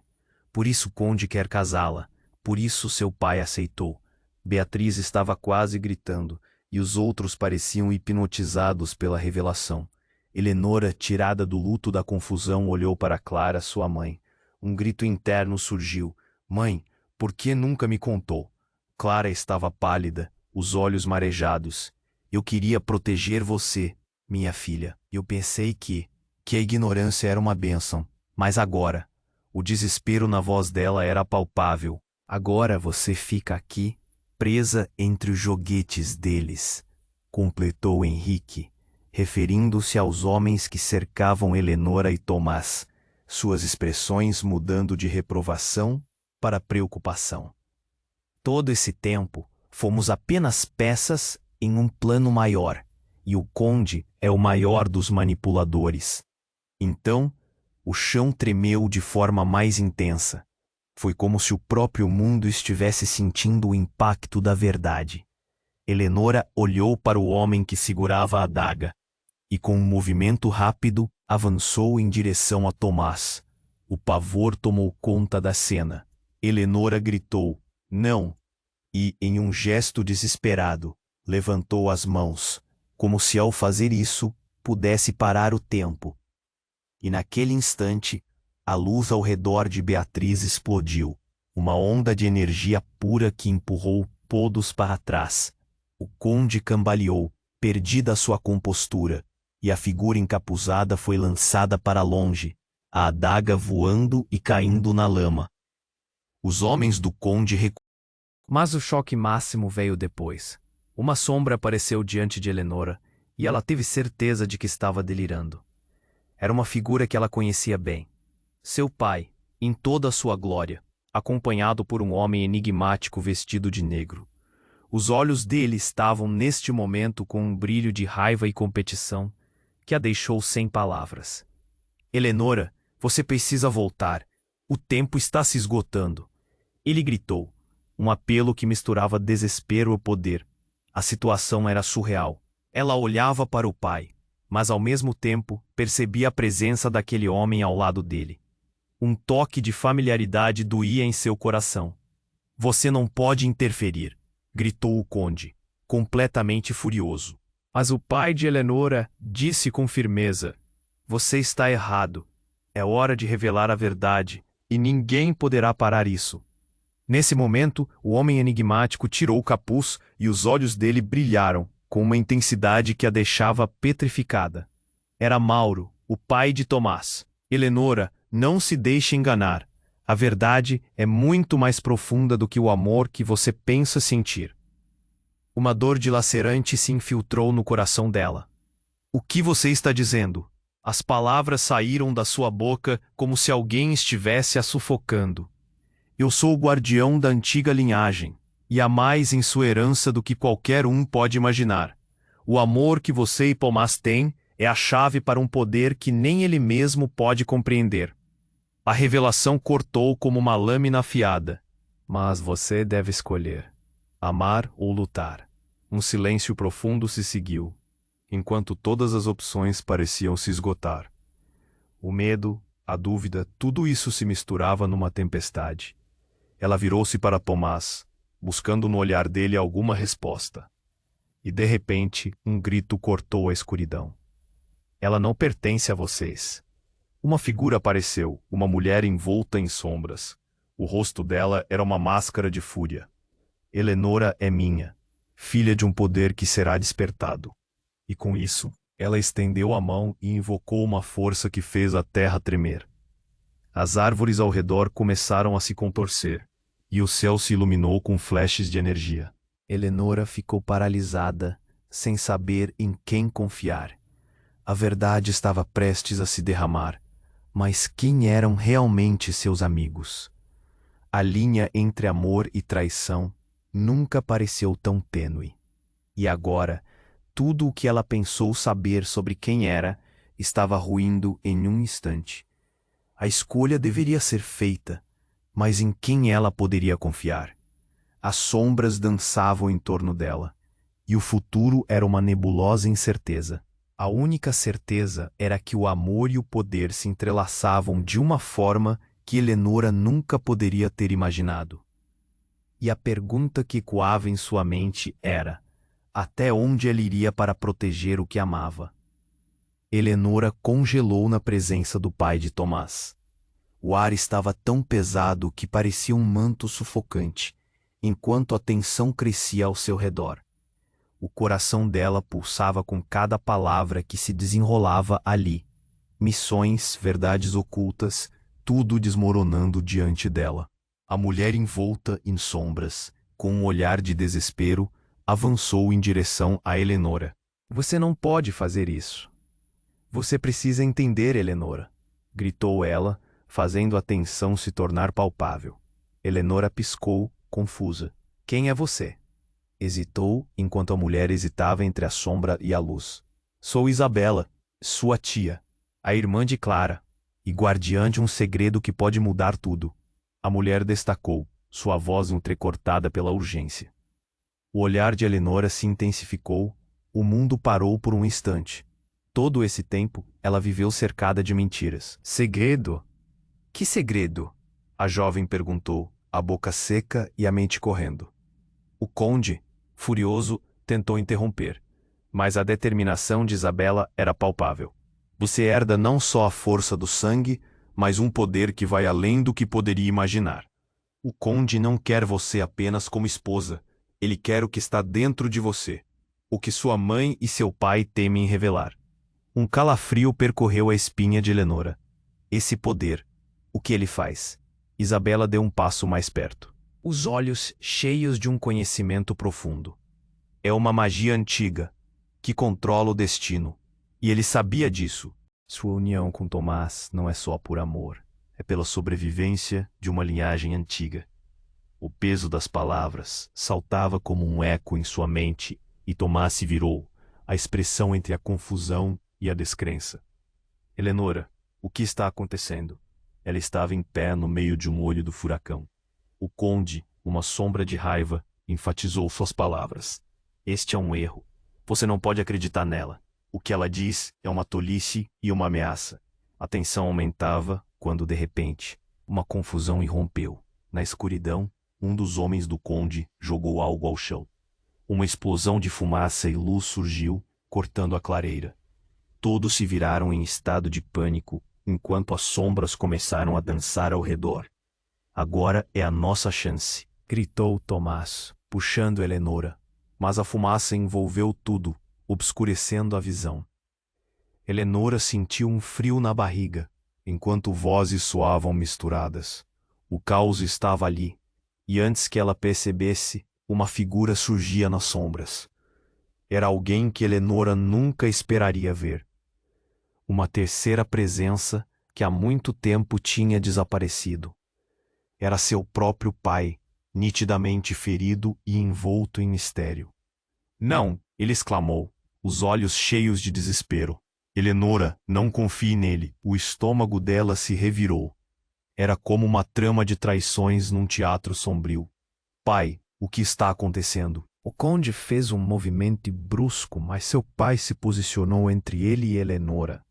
Por isso o conde quer casá-la. Por isso seu pai aceitou. Beatriz estava quase gritando, e os outros pareciam hipnotizados pela revelação. Eleonora, tirada do luto da confusão, olhou para Clara, sua mãe. Um grito interno surgiu. Mãe, por que nunca me contou? Clara estava pálida, os olhos marejados. Eu queria proteger você, minha filha. Eu pensei que a ignorância era uma bênção. Mas agora, o desespero na voz dela era palpável. Agora você fica aqui, presa entre os joguetes deles, completou Henrique, referindo-se aos homens que cercavam Eleonora e Tomás, suas expressões mudando de reprovação para preocupação. Todo esse tempo, fomos apenas peças em um plano maior, e o conde é o maior dos manipuladores. Então, o chão tremeu de forma mais intensa. Foi como se o próprio mundo estivesse sentindo o impacto da verdade. Eleonora olhou para o homem que segurava a adaga, e com um movimento rápido, avançou em direção a Tomás. O pavor tomou conta da cena. Eleonora gritou, não! E, em um gesto desesperado, levantou as mãos, como se ao fazer isso, pudesse parar o tempo. E naquele instante, a luz ao redor de Beatriz explodiu, uma onda de energia pura que empurrou todos para trás. O conde cambaleou, perdida sua compostura, e a figura encapuzada foi lançada para longe, a adaga voando e caindo na lama. Os homens do conde recuaram. Mas o choque máximo veio depois. Uma sombra apareceu diante de Eleonora, e ela teve certeza de que estava delirando. Era uma figura que ela conhecia bem. Seu pai, em toda a sua glória, acompanhado por um homem enigmático vestido de negro. Os olhos dele estavam neste momento com um brilho de raiva e competição que a deixou sem palavras. Eleonora, você precisa voltar. O tempo está se esgotando. Ele gritou, um apelo que misturava desespero e poder. A situação era surreal. Ela olhava para o pai, mas ao mesmo tempo percebia a presença daquele homem ao lado dele. Um toque de familiaridade doía em seu coração. Você não pode interferir, gritou o conde, completamente furioso. Mas o pai de Eleonora disse com firmeza, você está errado. É hora de revelar a verdade, e ninguém poderá parar isso. Nesse momento, o homem enigmático tirou o capuz e os olhos dele brilharam, com uma intensidade que a deixava petrificada. Era Mauro, o pai de Tomás. Eleonora, não se deixe enganar. A verdade é muito mais profunda do que o amor que você pensa sentir. Uma dor dilacerante se infiltrou no coração dela. O que você está dizendo? As palavras saíram da sua boca como se alguém estivesse a sufocando. Eu sou o guardião da antiga linhagem, e há mais em sua herança do que qualquer um pode imaginar. O amor que você e Tomás têm é a chave para um poder que nem ele mesmo pode compreender. A revelação cortou como uma lâmina afiada. Mas você deve escolher, amar ou lutar. Um silêncio profundo se seguiu, enquanto todas as opções pareciam se esgotar. O medo, a dúvida, tudo isso se misturava numa tempestade. Ela virou-se para Tomás, buscando no olhar dele alguma resposta. E de repente, um grito cortou a escuridão. Ela não pertence a vocês. Uma figura apareceu, uma mulher envolta em sombras. O rosto dela era uma máscara de fúria. Eleonora é minha, filha de um poder que será despertado. E com isso, ela estendeu a mão e invocou uma força que fez a terra tremer. As árvores ao redor começaram a se contorcer, e o céu se iluminou com flashes de energia. Eleonora ficou paralisada, sem saber em quem confiar. A verdade estava prestes a se derramar, mas quem eram realmente seus amigos? A linha entre amor e traição nunca pareceu tão tênue. E agora, tudo o que ela pensou saber sobre quem era estava ruindo em um instante. A escolha deveria ser feita, mas em quem ela poderia confiar? As sombras dançavam em torno dela, e o futuro era uma nebulosa incerteza. A única certeza era que o amor e o poder se entrelaçavam de uma forma que Eleonora nunca poderia ter imaginado. E a pergunta que ecoava em sua mente era: até onde ela iria para proteger o que amava? Eleonora congelou na presença do pai de Tomás. O ar estava tão pesado que parecia um manto sufocante, enquanto a tensão crescia ao seu redor. O coração dela pulsava com cada palavra que se desenrolava ali. Missões, verdades ocultas, tudo desmoronando diante dela. A mulher envolta em sombras, com um olhar de desespero, avançou em direção a Eleonora. Você não pode fazer isso. Você precisa entender, Eleonora, gritou ela, fazendo a tensão se tornar palpável. Eleonora piscou, confusa. Quem é você? Hesitou, enquanto a mulher hesitava entre a sombra e a luz. Sou Isabela, sua tia, a irmã de Clara, e guardiã de um segredo que pode mudar tudo. A mulher destacou, sua voz entrecortada pela urgência. O olhar de Eleonora se intensificou, o mundo parou por um instante. Todo esse tempo, ela viveu cercada de mentiras. Segredo? Que segredo? A jovem perguntou, a boca seca e a mente correndo. O conde, furioso, tentou interromper, mas a determinação de Isabela era palpável. Você herda não só a força do sangue, mas um poder que vai além do que poderia imaginar. O conde não quer você apenas como esposa, ele quer o que está dentro de você, o que sua mãe e seu pai temem revelar. Um calafrio percorreu a espinha de Eleonora. Esse poder, o que ele faz? Isabela deu um passo mais perto. Os olhos cheios de um conhecimento profundo. É uma magia antiga, que controla o destino, e ele sabia disso. Sua união com Tomás não é só por amor, é pela sobrevivência de uma linhagem antiga. O peso das palavras saltava como um eco em sua mente, e Tomás se virou, a expressão entre a confusão e a descrença. Eleonora, o que está acontecendo? Ela estava em pé no meio de um olho do furacão. O conde, uma sombra de raiva, enfatizou suas palavras. Este é um erro. Você não pode acreditar nela. O que ela diz é uma tolice e uma ameaça. A tensão aumentava quando, de repente, uma confusão irrompeu. Na escuridão, um dos homens do conde jogou algo ao chão. Uma explosão de fumaça e luz surgiu, cortando a clareira. Todos se viraram em estado de pânico, enquanto as sombras começaram a dançar ao redor. Agora é a nossa chance, gritou Tomás, puxando Eleonora. Mas a fumaça envolveu tudo, obscurecendo a visão. Eleonora sentiu um frio na barriga, enquanto vozes soavam misturadas. O caos estava ali, e antes que ela percebesse, uma figura surgia nas sombras. Era alguém que Eleonora nunca esperaria ver. Uma terceira presença que há muito tempo tinha desaparecido. Era seu próprio pai, nitidamente ferido e envolto em mistério. Não, ele exclamou, os olhos cheios de desespero. Eleonora, não confie nele. O estômago dela se revirou. Era como uma trama de traições num teatro sombrio. Pai, o que está acontecendo? O conde fez um movimento brusco, mas seu pai se posicionou entre ele e Eleonora.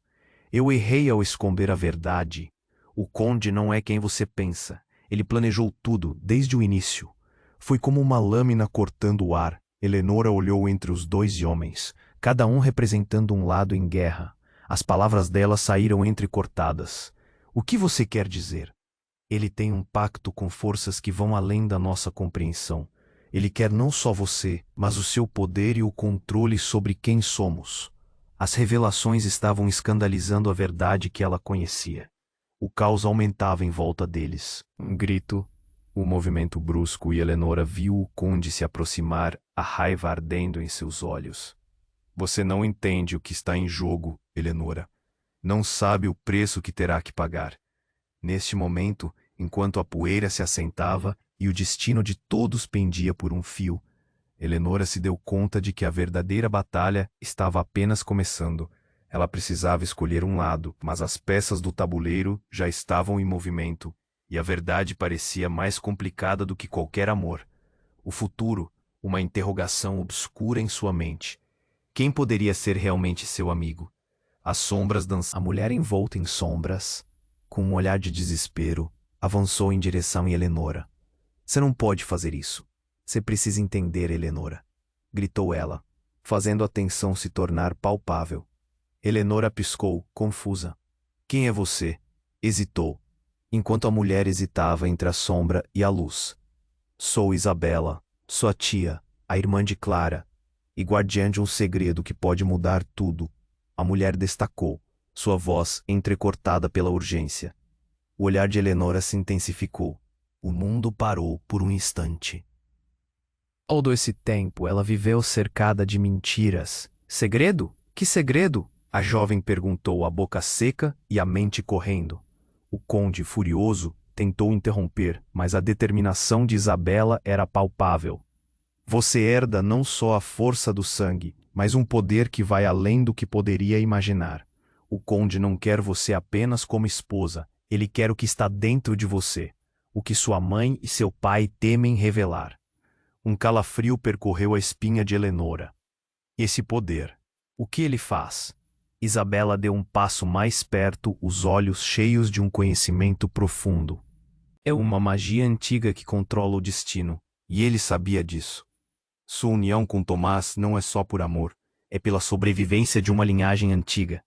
Eu errei ao esconder a verdade. O conde não é quem você pensa. Ele planejou tudo, desde o início. Foi como uma lâmina cortando o ar. Eleonora olhou entre os dois homens, cada um representando um lado em guerra. As palavras dela saíram entrecortadas. O que você quer dizer? Ele tem um pacto com forças que vão além da nossa compreensão. Ele quer não só você, mas o seu poder e o controle sobre quem somos. As revelações estavam escandalizando a verdade que ela conhecia. O caos aumentava em volta deles. Um grito, um movimento brusco, e Eleonora viu o conde se aproximar, a raiva ardendo em seus olhos. Você não entende o que está em jogo, Eleonora. Não sabe o preço que terá que pagar. Neste momento, enquanto a poeira se assentava e o destino de todos pendia por um fio, Eleonora se deu conta de que a verdadeira batalha estava apenas começando. Ela precisava escolher um lado, mas as peças do tabuleiro já estavam em movimento, e a verdade parecia mais complicada do que qualquer amor. O futuro, uma interrogação obscura em sua mente. Quem poderia ser realmente seu amigo? As sombras dançavam. A mulher envolta em sombras, com um olhar de desespero, avançou em direção a Eleonora. Você não pode fazer isso. Você precisa entender, Eleonora, gritou ela, fazendo a tensão se tornar palpável. Eleonora piscou, confusa. Quem é você? Hesitou, enquanto a mulher hesitava entre a sombra e a luz. Sou Isabela, sua tia, a irmã de Clara, e guardiã de um segredo que pode mudar tudo. A mulher destacou, sua voz entrecortada pela urgência. O olhar de Eleonora se intensificou. O mundo parou por um instante. Todo esse tempo ela viveu cercada de mentiras. Segredo? Que segredo? A jovem perguntou, a boca seca e a mente correndo. O conde, furioso, tentou interromper, mas a determinação de Isabela era palpável. Você herda não só a força do sangue, mas um poder que vai além do que poderia imaginar. O conde não quer você apenas como esposa, ele quer o que está dentro de você, o que sua mãe e seu pai temem revelar. Um calafrio percorreu a espinha de Eleonora. Esse poder. O que ele faz? Isabela deu um passo mais perto, os olhos cheios de um conhecimento profundo. É uma magia antiga que controla o destino, e ele sabia disso. Sua união com Tomás não é só por amor, é pela sobrevivência de uma linhagem antiga.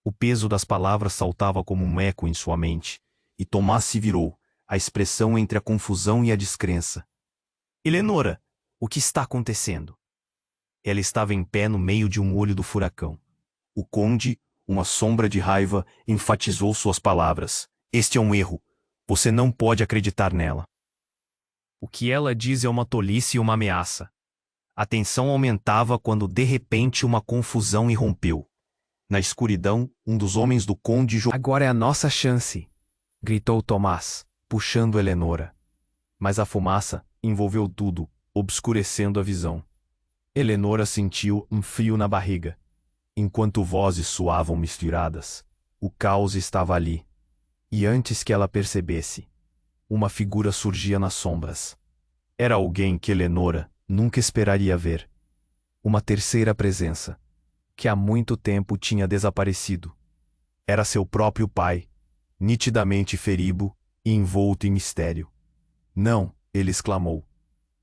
O peso das palavras saltava como um eco em sua mente, e Tomás se virou, a expressão entre a confusão e a descrença. Eleonora, o que está acontecendo? Ela estava em pé no meio de um olho do furacão. O conde, uma sombra de raiva, enfatizou suas palavras. Este é um erro. Você não pode acreditar nela. O que ela diz é uma tolice e uma ameaça. A tensão aumentava quando de repente uma confusão irrompeu. Na escuridão, um dos homens do conde... Agora é a nossa chance, gritou Tomás, puxando Eleonora. Mas a fumaça envolveu tudo, obscurecendo a visão. Eleonora sentiu um frio na barriga. Enquanto vozes soavam misturadas, o caos estava ali. E antes que ela percebesse, uma figura surgia nas sombras. Era alguém que Eleonora nunca esperaria ver. Uma terceira presença, que há muito tempo tinha desaparecido. Era seu próprio pai, nitidamente ferido e envolto em mistério. Não, ele exclamou,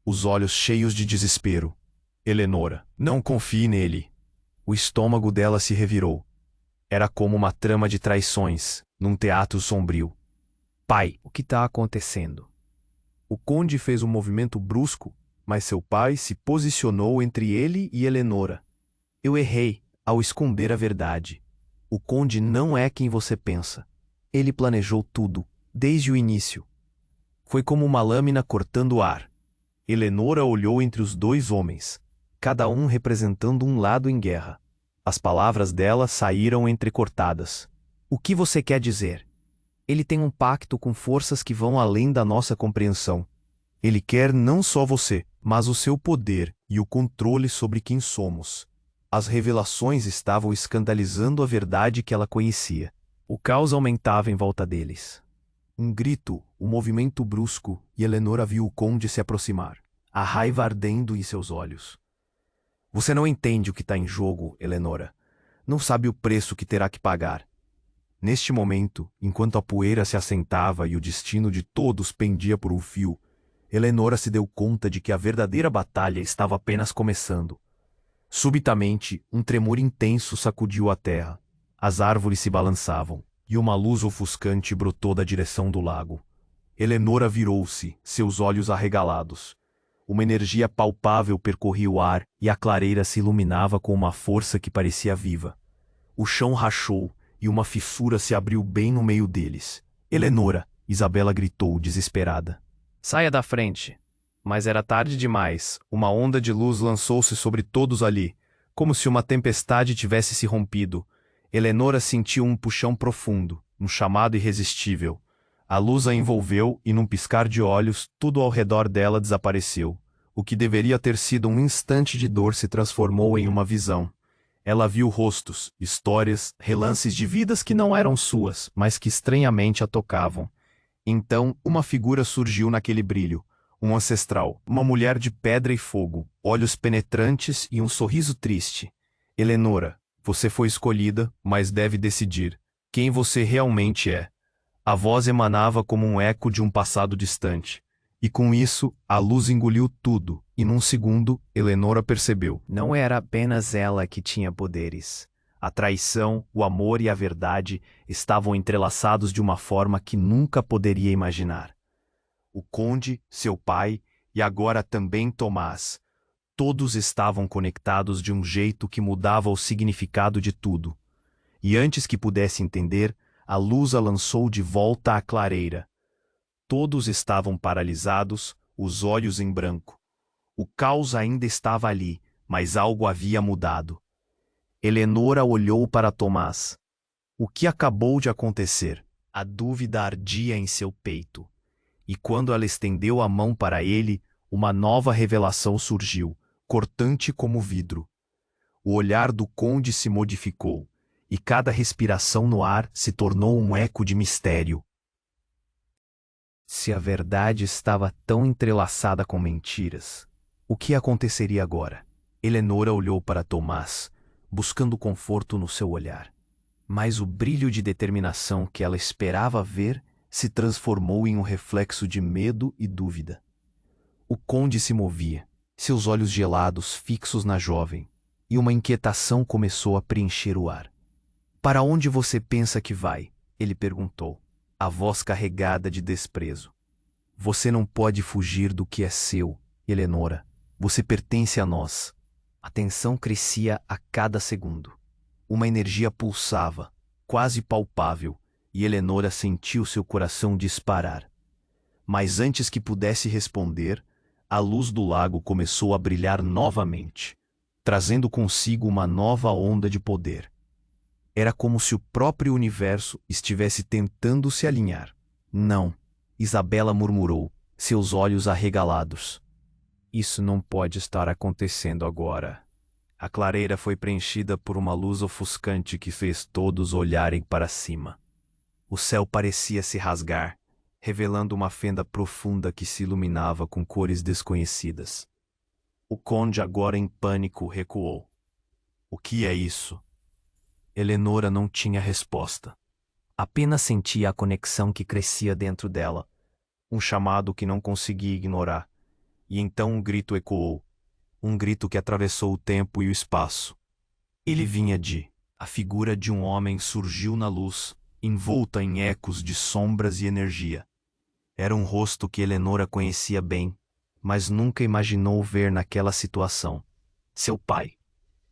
os olhos cheios de desespero. Eleonora, não confie nele. O estômago dela se revirou. Era como uma trama de traições, num teatro sombrio. Pai, o que está acontecendo? O conde fez um movimento brusco, mas seu pai se posicionou entre ele e Eleonora. Eu errei ao esconder a verdade. O conde não é quem você pensa. Ele planejou tudo, desde o início. Foi como uma lâmina cortando o ar. Eleonora olhou entre os dois homens, cada um representando um lado em guerra. As palavras dela saíram entrecortadas. O que você quer dizer? Ele tem um pacto com forças que vão além da nossa compreensão. Ele quer não só você, mas o seu poder e o controle sobre quem somos. As revelações estavam escandalizando a verdade que ela conhecia. O caos aumentava em volta deles. Um grito, um movimento brusco, e Eleonora viu o conde se aproximar, a raiva ardendo em seus olhos. Você não entende o que está em jogo, Eleonora. Não sabe o preço que terá que pagar. Neste momento, enquanto a poeira se assentava e o destino de todos pendia por um fio, Eleonora se deu conta de que a verdadeira batalha estava apenas começando. Subitamente, um tremor intenso sacudiu a terra. As árvores se balançavam, e uma luz ofuscante brotou da direção do lago. Eleonora virou-se, seus olhos arregalados. Uma energia palpável percorria o ar e a clareira se iluminava com uma força que parecia viva. O chão rachou e uma fissura se abriu bem no meio deles. Eleonora, Isabela gritou, desesperada. Saia da frente. Mas era tarde demais. Uma onda de luz lançou-se sobre todos ali, Como se uma tempestade tivesse se rompido, Eleonora sentiu um puxão profundo, um chamado irresistível. A luz a envolveu e, num piscar de olhos, tudo ao redor dela desapareceu. O que deveria ter sido um instante de dor se transformou em uma visão. Ela viu rostos, histórias, relances de vidas que não eram suas, mas que estranhamente a tocavam. Então, uma figura surgiu naquele brilho. Um ancestral, uma mulher de pedra e fogo, olhos penetrantes e um sorriso triste. Eleonora, você foi escolhida, mas deve decidir quem você realmente é. A voz emanava como um eco de um passado distante. E com isso, a luz engoliu tudo, e num segundo, Eleonora percebeu. Não era apenas ela que tinha poderes. A traição, o amor e a verdade estavam entrelaçados de uma forma que nunca poderia imaginar. O conde, seu pai, e agora também Tomás. Todos estavam conectados de um jeito que mudava o significado de tudo. E antes que pudesse entender, a luz a lançou de volta à clareira. Todos estavam paralisados, os olhos em branco. O caos ainda estava ali, mas algo havia mudado. Eleonora olhou para Tomás. O que acabou de acontecer? A dúvida ardia em seu peito. E quando ela estendeu a mão para ele, uma nova revelação surgiu, cortante como vidro. O olhar do conde se modificou, e cada respiração no ar se tornou um eco de mistério. Se a verdade estava tão entrelaçada com mentiras, o que aconteceria agora? Eleonora olhou para Tomás, buscando conforto no seu olhar. Mas o brilho de determinação que ela esperava ver se transformou em um reflexo de medo e dúvida. O conde se movia, seus olhos gelados fixos na jovem, e uma inquietação começou a preencher o ar. Para onde você pensa que vai? Ele perguntou, a voz carregada de desprezo. Você não pode fugir do que é seu, Eleonora. Você pertence a nós. A tensão crescia a cada segundo. Uma energia pulsava, quase palpável, e Eleonora sentiu seu coração disparar. Mas antes que pudesse responder, a luz do lago começou a brilhar novamente, trazendo consigo uma nova onda de poder. Era como se o próprio universo estivesse tentando se alinhar. Não, Isabela murmurou, seus olhos arregalados. Isso não pode estar acontecendo agora. A clareira foi preenchida por uma luz ofuscante que fez todos olharem para cima. O céu parecia se rasgar, revelando uma fenda profunda que se iluminava com cores desconhecidas. O conde, agora em pânico, recuou. O que é isso? Eleonora não tinha resposta. Apenas sentia a conexão que crescia dentro dela, um chamado que não conseguia ignorar. E então um grito ecoou, um grito que atravessou o tempo e o espaço. Ele vinha de... A figura de um homem surgiu na luz, envolta em ecos de sombras e energia. Era um rosto que Eleonora conhecia bem, mas nunca imaginou ver naquela situação. Seu pai.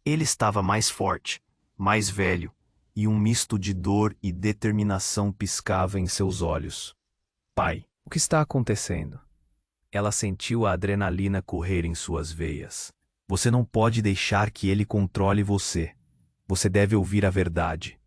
Ele estava mais forte, mais velho, e um misto de dor e determinação piscava em seus olhos. Pai, o que está acontecendo? Ela sentiu a adrenalina correr em suas veias. Você não pode deixar que ele controle você. Você deve ouvir a verdade.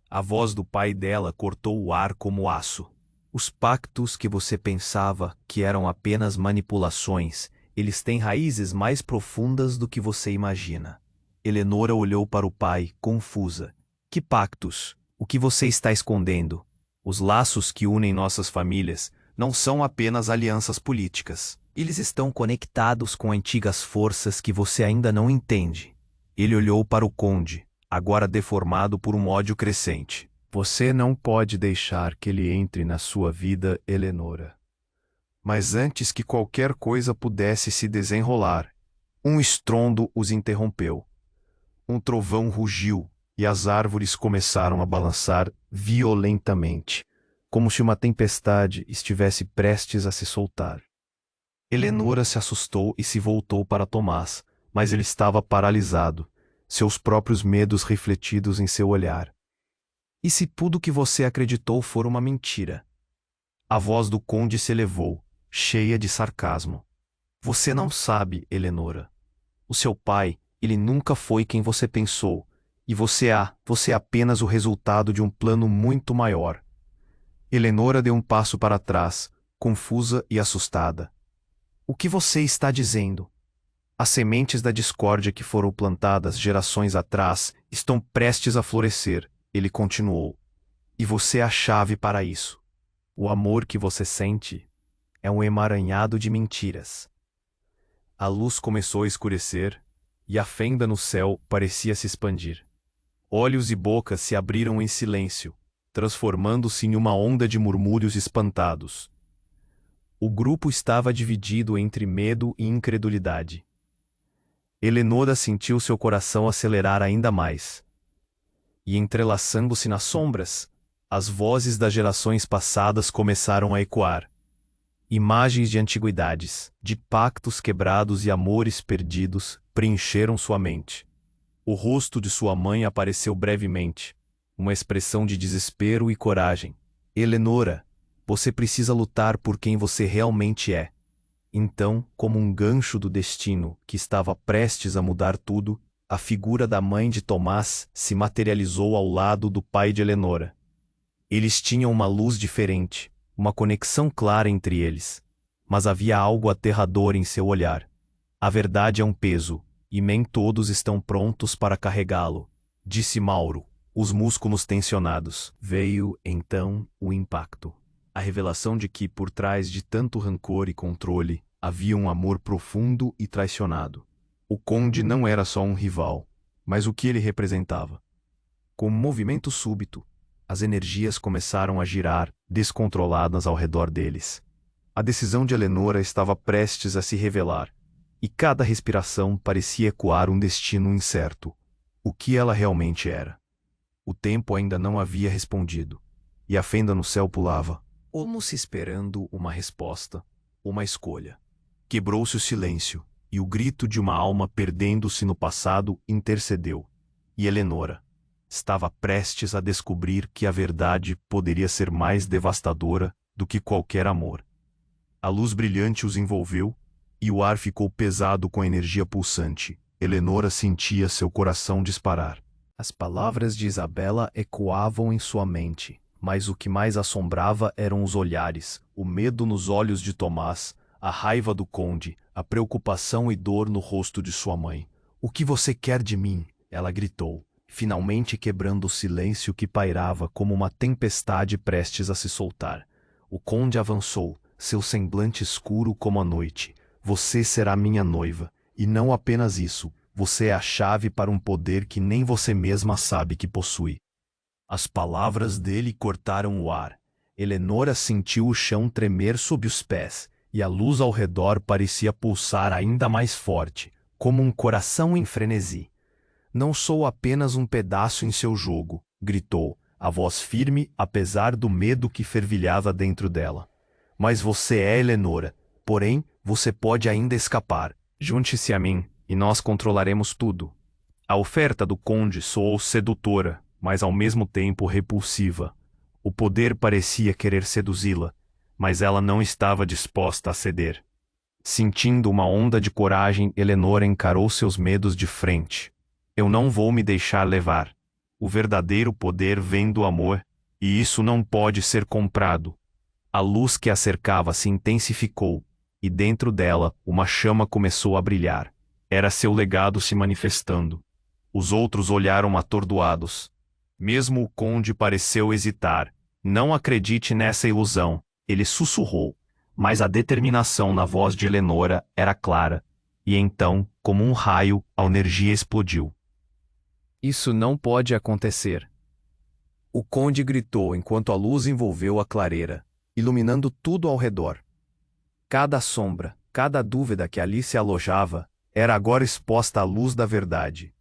A voz do pai dela cortou o ar como aço. Os pactos que você pensava que eram apenas manipulações, eles têm raízes mais profundas do que você imagina. Eleonora olhou para o pai, confusa. Que pactos? O que você está escondendo? Os laços que unem nossas famílias não são apenas alianças políticas. Eles estão conectados com antigas forças que você ainda não entende. Ele olhou para o conde, agora deformado por um ódio crescente. Você não pode deixar que ele entre na sua vida, Eleonora. Mas antes que qualquer coisa pudesse se desenrolar, um estrondo os interrompeu. Um trovão rugiu e as árvores começaram a balançar violentamente, como se uma tempestade estivesse prestes a se soltar. Eleonora se assustou e se voltou para Tomás, mas ele estava paralisado, seus próprios medos refletidos em seu olhar. E se tudo que você acreditou for uma mentira? A voz do conde se elevou, cheia de sarcasmo. Você não sabe, Eleonora. O seu pai, Ele nunca foi quem você pensou, e você é apenas o resultado de um plano muito maior. Eleonora deu um passo para trás, confusa e assustada. O que você está dizendo? As sementes da discórdia que foram plantadas gerações atrás estão prestes a florescer, ele continuou. E você é a chave para isso. O amor que você sente é um emaranhado de mentiras. A luz começou a escurecer, e a fenda no céu parecia se expandir. Olhos e bocas se abriram em silêncio, transformando-se em uma onda de murmúrios espantados. O grupo estava dividido entre medo e incredulidade. Eleonora sentiu seu coração acelerar ainda mais. E entrelaçando-se nas sombras, as vozes das gerações passadas começaram a ecoar. Imagens de antiguidades, de pactos quebrados e amores perdidos, preencheram sua mente. O rosto de sua mãe apareceu brevemente, uma expressão de desespero e coragem. Eleonora, você precisa lutar por quem você realmente é. Então, como um gancho do destino que estava prestes a mudar tudo, a figura da mãe de Tomás se materializou ao lado do pai de Eleonora. Eles tinham uma luz diferente, uma conexão clara entre eles, mas havia algo aterrador em seu olhar. A verdade é um peso, e nem todos estão prontos para carregá-lo, disse Mauro, os músculos tensionados. Veio, então, o impacto. A revelação de que, por trás de tanto rancor e controle, havia um amor profundo e traicionado. O conde não era só um rival, mas o que ele representava. Com um movimento súbito, as energias começaram a girar, descontroladas ao redor deles. A decisão de Eleonora estava prestes a se revelar, e cada respiração parecia ecoar um destino incerto. O que ela realmente era? O tempo ainda não havia respondido, e a fenda no céu pulava, como se esperando uma resposta, uma escolha. Quebrou-se o silêncio, e o grito de uma alma perdendo-se no passado intercedeu. E Eleonora estava prestes a descobrir que a verdade poderia ser mais devastadora do que qualquer amor. A luz brilhante os envolveu, e o ar ficou pesado com a energia pulsante. Eleonora sentia seu coração disparar. As palavras de Isabela ecoavam em sua mente, mas o que mais assombrava eram os olhares, o medo nos olhos de Tomás, a raiva do conde, a preocupação e dor no rosto de sua mãe. O que você quer de mim? Ela gritou, finalmente quebrando o silêncio que pairava como uma tempestade prestes a se soltar. O conde avançou, seu semblante escuro como a noite. Você será minha noiva, e não apenas isso, você é a chave para um poder que nem você mesma sabe que possui. As palavras dele cortaram o ar. Eleonora sentiu o chão tremer sob os pés, e a luz ao redor parecia pulsar ainda mais forte, como um coração em frenesi. Não sou apenas um pedaço em seu jogo, gritou, a voz firme apesar do medo que fervilhava dentro dela. Mas você é Eleonora, porém, você pode ainda escapar. Junte-se a mim, e nós controlaremos tudo. A oferta do conde soou sedutora, mas ao mesmo tempo repulsiva. O poder parecia querer seduzi-la, mas ela não estava disposta a ceder. Sentindo uma onda de coragem, Eleonora encarou seus medos de frente. Eu não vou me deixar levar. O verdadeiro poder vem do amor, e isso não pode ser comprado. A luz que a cercava se intensificou, e dentro dela uma chama começou a brilhar. Era seu legado se manifestando. Os outros olharam atordoados. Mesmo o conde pareceu hesitar. Não acredite nessa ilusão, ele sussurrou, mas a determinação na voz de Eleonora era clara, e então, como um raio, a energia explodiu. Isso não pode acontecer. O conde gritou enquanto a luz envolveu a clareira, iluminando tudo ao redor. Cada sombra, cada dúvida que ali se alojava, era agora exposta à luz da verdade.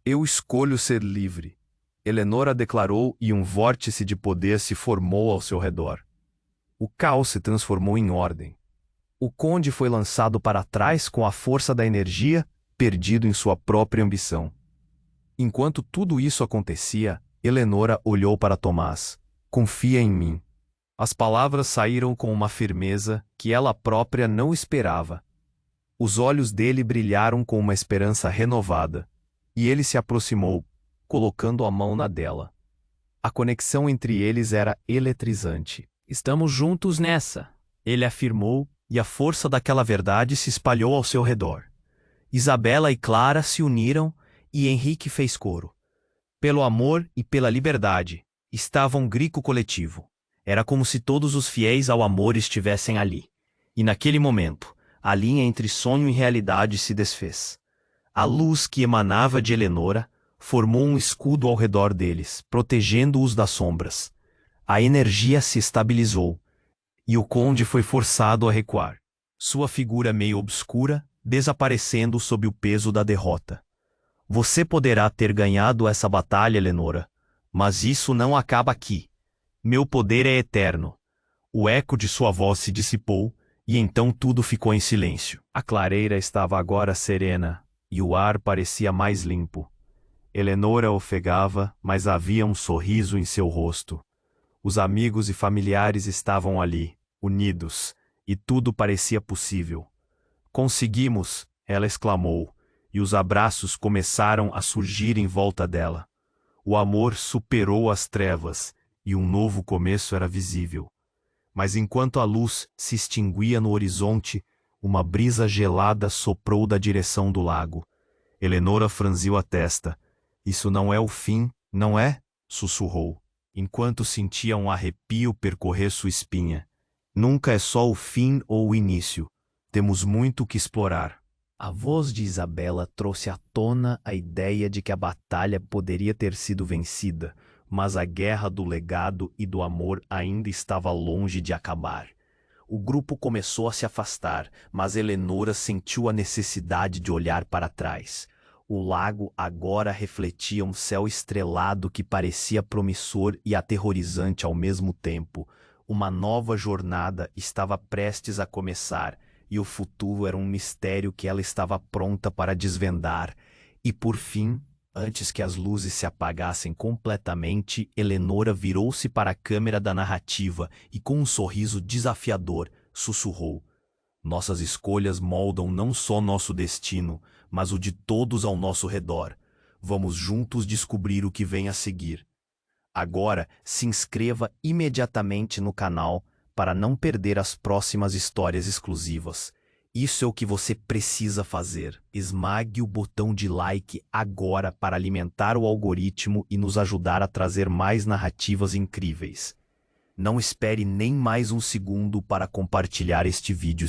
Eu escolho ser livre, Eleonora declarou, e um vórtice de poder se formou ao seu redor. O caos se transformou em ordem. O conde foi lançado para trás com a força da energia, perdido em sua própria ambição. Enquanto tudo isso acontecia, Eleonora olhou para Tomás. Confia em mim. As palavras saíram com uma firmeza que ela própria não esperava. Os olhos dele brilharam com uma esperança renovada, e ele se aproximou, colocando a mão na dela. A conexão entre eles era eletrizante. Estamos juntos nessa, ele afirmou, e a força daquela verdade se espalhou ao seu redor. Isabela e Clara se uniram, e Henrique fez coro. Pelo amor e pela liberdade, estava um grito coletivo. Era como se todos os fiéis ao amor estivessem ali. E naquele momento, a linha entre sonho e realidade se desfez. A luz que emanava de Eleonora formou um escudo ao redor deles, protegendo-os das sombras. A energia se estabilizou, e o conde foi forçado a recuar. Sua figura meio obscura, desaparecendo sob o peso da derrota. Você poderá ter ganhado essa batalha, Eleonora, mas isso não acaba aqui. Meu poder é eterno. O eco de sua voz se dissipou, e então tudo ficou em silêncio. A clareira estava agora serena, e o ar parecia mais limpo. Eleonora ofegava, mas havia um sorriso em seu rosto. Os amigos e familiares estavam ali, unidos, e tudo parecia possível. Conseguimos, ela exclamou, e os abraços começaram a surgir em volta dela. O amor superou as trevas, e um novo começo era visível. Mas enquanto a luz se extinguia no horizonte, uma brisa gelada soprou da direção do lago. Eleonora franziu a testa. Isso não é o fim, não é? Sussurrou, enquanto sentia um arrepio percorrer sua espinha. Nunca é só o fim ou o início. Temos muito que explorar. A voz de Isabela trouxe à tona a ideia de que a batalha poderia ter sido vencida, mas a guerra do legado e do amor ainda estava longe de acabar. O grupo começou a se afastar, mas Eleonora sentiu a necessidade de olhar para trás. O lago agora refletia um céu estrelado que parecia promissor e aterrorizante ao mesmo tempo. Uma nova jornada estava prestes a começar, e o futuro era um mistério que ela estava pronta para desvendar. E por fim, antes que as luzes se apagassem completamente, Eleonora virou-se para a câmera da narrativa e, com um sorriso desafiador, sussurrou: Nossas escolhas moldam não só nosso destino, mas o de todos ao nosso redor. Vamos juntos descobrir o que vem a seguir. Agora, se inscreva imediatamente no canal para não perder as próximas histórias exclusivas. Isso é o que você precisa fazer. Esmague o botão de like agora para alimentar o algoritmo e nos ajudar a trazer mais narrativas incríveis. Não espere nem mais um segundo para compartilhar este vídeo.